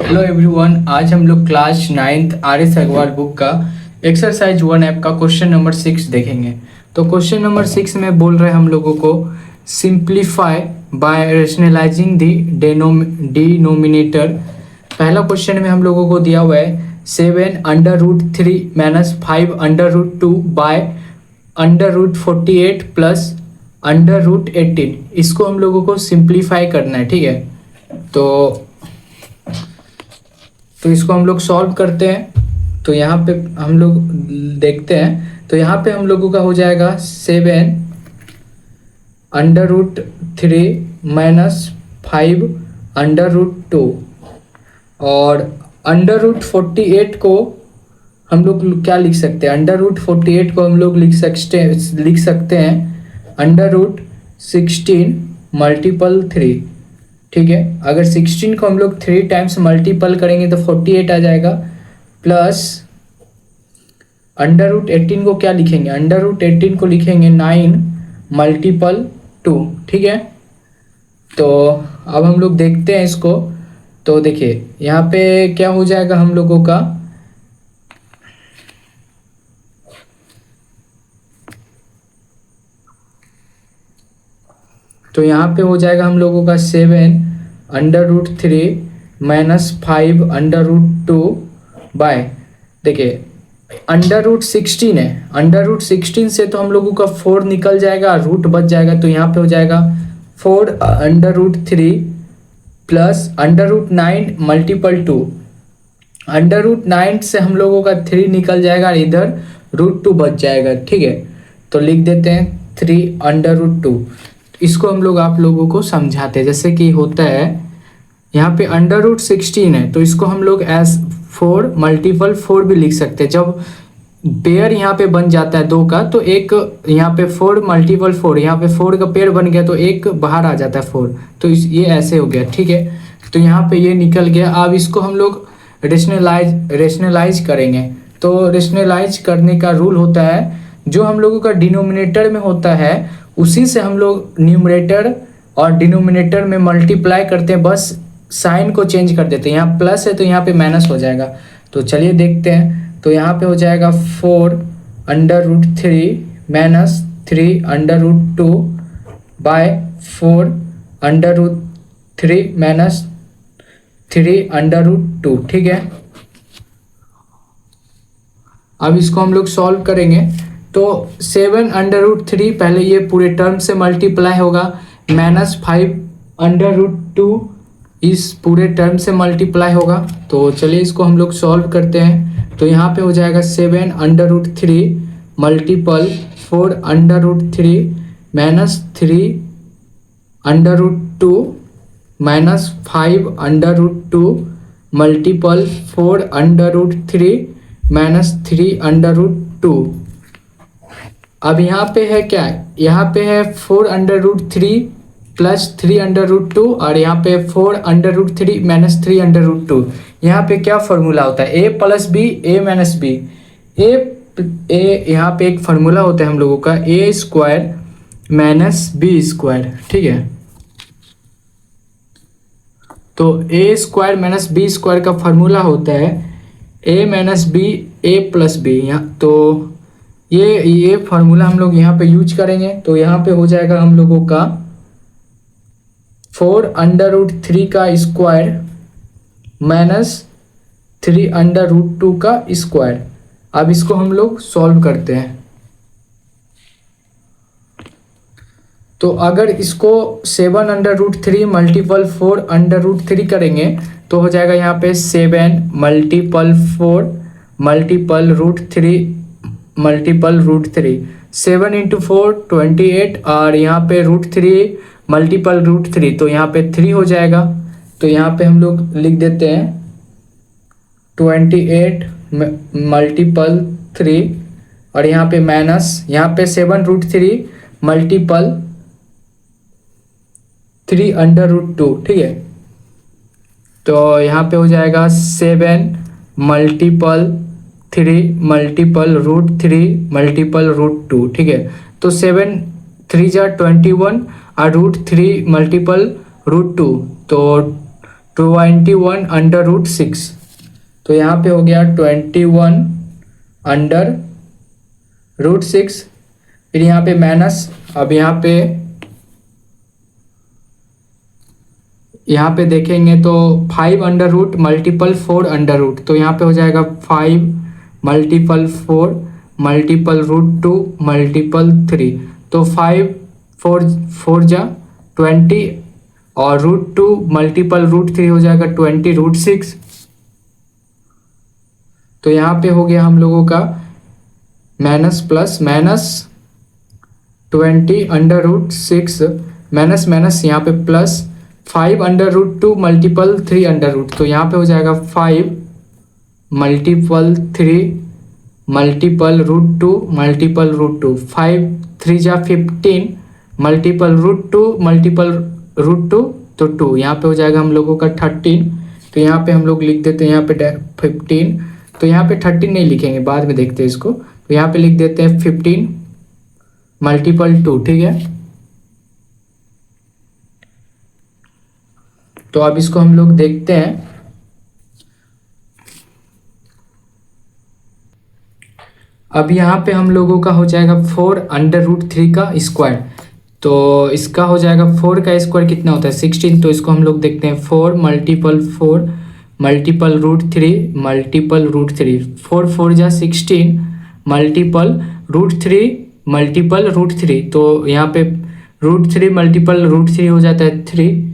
Hello everyone, आज हम लोग class 9th R S Agarwal book का एक्सरसाइज 1 ऐप का क्वेश्चन नंबर 6 देखेंगे। तो क्वेश्चन नंबर 6 में बोल रहे हैं हम लोगों को simplify by rationalising the denominator. पहला क्वेश्चन में हम लोगों को दिया हुआ है 7√3 माइनस 5√2 बाय √48 प्लस √18। इसको हम लोगों को सिंप्लीफाई करना है, ठीक है। तो इसको हम लोग सॉल्व करते हैं। तो यहाँ पे हम लोग देखते हैं, तो यहाँ पे हम लोगों का हो जाएगा 7√3 माइनस 5√2 और √48 को हम लोग क्या लिख सकते हैं। √48 को हम लोग लिख सकते हैं √16 मल्टीपल 3, ठीक है। अगर 16 को हम लोग 3 टाइम्स मल्टीपल करेंगे तो 48 आ जाएगा, प्लस √18 को क्या लिखेंगे, √18 को लिखेंगे 9 मल्टीपल 2, ठीक है। तो अब हम लोग देखते हैं इसको। तो देखिए यहाँ पे क्या हो जाएगा हम लोगों का, तो यहाँ पे हो जाएगा हम लोगों का 7√3 माइनस 5√2 बाय, देखिए √16 है, √16 से तो हम लोगों का 4 निकल जाएगा, रूट बच जाएगा। तो यहाँ पे हो जाएगा 4√3 प्लस √9 मल्टीपल 2, √9 से हम लोगों का 3 निकल जाएगा, इधर √2 बच जाएगा, ठीक है। तो लिख देते हैं 3√2। इसको हम लोग आप लोगों को समझाते हैं। जैसे कि होता है यहाँ पे √16 है, तो इसको हम लोग एज 4 मल्टीपल 4 भी लिख सकते हैं। जब पेयर यहाँ पे बन जाता है 2 का, तो एक यहाँ पे 4 मल्टीपल 4, यहाँ पे 4 का पेयर बन गया तो एक बाहर आ जाता है 4, तो ये ऐसे हो गया, ठीक है। तो यहाँ पे ये निकल गया। अब इसको हम लोग रेशनलाइज करेंगे। तो रेशनलाइज करने का रूल होता है, जो हम लोगों का डिनोमिनेटर में होता है उसी से हम लोग न्यूमरेटर और डिनोमिनेटर में मल्टीप्लाई करते हैं, बस साइन को चेंज कर देते हैं। यहाँ प्लस है तो यहाँ पे माइनस हो जाएगा। तो चलिए देखते हैं। तो यहाँ पे हो जाएगा 4√3 माइनस 3√2 बाय 4√3 माइनस 3√2, ठीक है। अब इसको हम लोग सॉल्व करेंगे। तो 7√3 पहले ये पूरे टर्म से मल्टीप्लाई होगा, माइनस 5√2 इस पूरे टर्म से मल्टीप्लाई होगा। तो चलिए इसको हम लोग सॉल्व करते हैं। तो यहाँ पे हो जाएगा 7√3 multiple 4√3 minus 3√2 minus 5√2 multiple 4√3 minus 3√2। अब यहाँ पे है क्या, यहाँ पे है 4√3 प्लस 3√2 और यहाँ पे 4√3 माइनस 3√2। यहाँ पे क्या फॉर्मूला होता है, a plus b a minus b. यहाँ पे एक फार्मूला होता है हम लोगों का a square minus b square, ठीक है। तो a square minus b square का फार्मूला होता है a minus b a plus b. यहाँ तो ये फार्मूला हम लोग यहाँ पे यूज करेंगे। तो यहाँ पे हो जाएगा हम लोगों का 4√3 का स्क्वायर माइनस 3√2 का स्क्वायर। अब इसको हम लोग सॉल्व करते हैं। तो अगर इसको 7√3 मल्टीपल 4√3 करेंगे तो हो जाएगा यहाँ पे 7 मल्टीपल 4 मल्टीपल √3 मल्टीपल √3, 7 × 4 28 और यहाँ पे √3 मल्टीपल √3, तो यहाँ पे 3 हो जाएगा। तो यहाँ पे हम लोग लिख देते हैं 28 मल्टीपल 3 और यहाँ पे माइनस, यहाँ पे 7√3 मल्टीपल 3√2, ठीक है। तो यहाँ पे हो जाएगा 7 मल्टीपल 3 मल्टीपल √3 मल्टीपल √2, ठीक है। तो 7 3 जा 21 और √3 मल्टीपल √2, तो 21 अंडर रूट 6। तो यहाँ पे हो गया 21 अंडर रूट 6। फिर यहाँ पे माइनस, अब यहाँ पे देखेंगे तो 5 under root multiple 4 under root, तो यहाँ पे हो जाएगा 5 मल्टीपल 4 मल्टीपल रूट 2 मल्टीपल 3। तो 5 4 जा 20 और रूट 2 मल्टीपल रूट 3 हो जाएगा 20 रूट 6। तो यहाँ पे हो गया हम लोगों का minus plus minus 20 under root 6 minus minus यहाँ पे plus 5 under root 2 multiple 3 under root, तो यहाँ पे हो जाएगा 5 multiple 3 multiple root 2 multiple root 2, 5 3 जा 15 मल्टीपल रूट 2 मल्टीपल रूट 2, तो 2 यहाँ पे हो जाएगा हम लोगों का 13। तो यहाँ पे हम लोग लिख देते हैं यहाँ पे 15, तो यहाँ पे 13 नहीं लिखेंगे, बाद में देखते हैं इसको। तो यहाँ पे लिख देते हैं 15 मल्टीपल 2, ठीक है। तो अब इसको हम लोग देखते हैं। अब यहाँ पे हम लोगों का हो जाएगा 4 अंडर रूट 3 का स्क्वायर, तो इसका हो जाएगा 4 का स्क्वायर कितना होता है 16। तो इसको हम लोग देखते हैं 4 मल्टीपल रूट 3 मल्टीपल रूट 3, 4 4 जा 16 मल्टीपल रूट 3 मल्टीपल रूट 3। तो यहाँ पे रूट 3 मल्टीपल रूट 3 हो जाता है 3।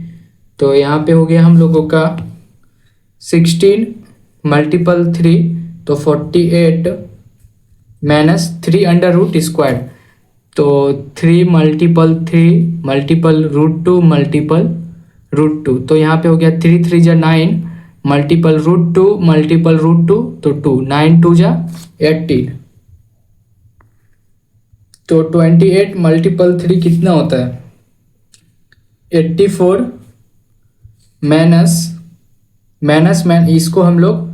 तो यहाँ पे हो गया हम लोगों का 16 मल्टीपल 3, तो 48 माइनस 3 अंडर रूट स्क्वायर, तो 3 मल्टीपल रूट 2 मल्टीपल रूट 2। तो यहाँ पे हो गया 3 3 जा 9 मल्टीपल रूट 2 मल्टीपल रूट 2, तो 2 9 2 जा 18। तो 28 मल्टीपल 3 कितना होता है 84 माइनस इसको हम लोग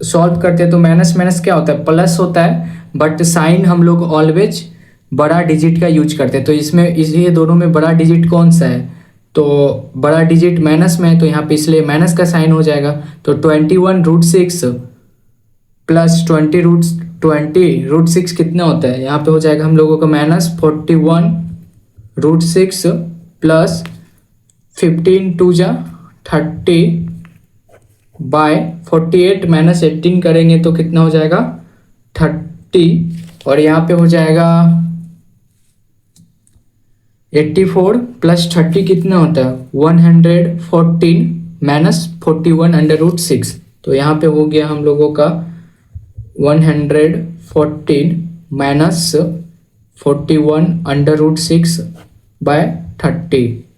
सॉल्व करते हैं तो माइनस माइनस क्या होता है प्लस होता है, बट साइन हम लोग ऑलवेज बड़ा डिजिट का यूज करते हैं। तो इसमें ये दोनों में बड़ा डिजिट कौन सा है, तो बड़ा डिजिट माइनस में है, तो यहाँ पे इसलिए माइनस का साइन हो जाएगा। तो 21 रूट 6 प्लस 20 रूट 6 कितना होता है, यहाँ पे हो जाएगा हम लोगों का माइनस 41 रूट 6 प्लस 15 2 जा 30 बाय 48 माइनस 18 करेंगे तो कितना हो जाएगा 30, और यहाँ पे हो जाएगा 84 प्लस 30 कितना होता है 114 माइनस 41 अंडर रूट 6। तो यहाँ पे हो गया हम लोगों का 114 माइनस 41 अंडर रूट 6 बाय 30।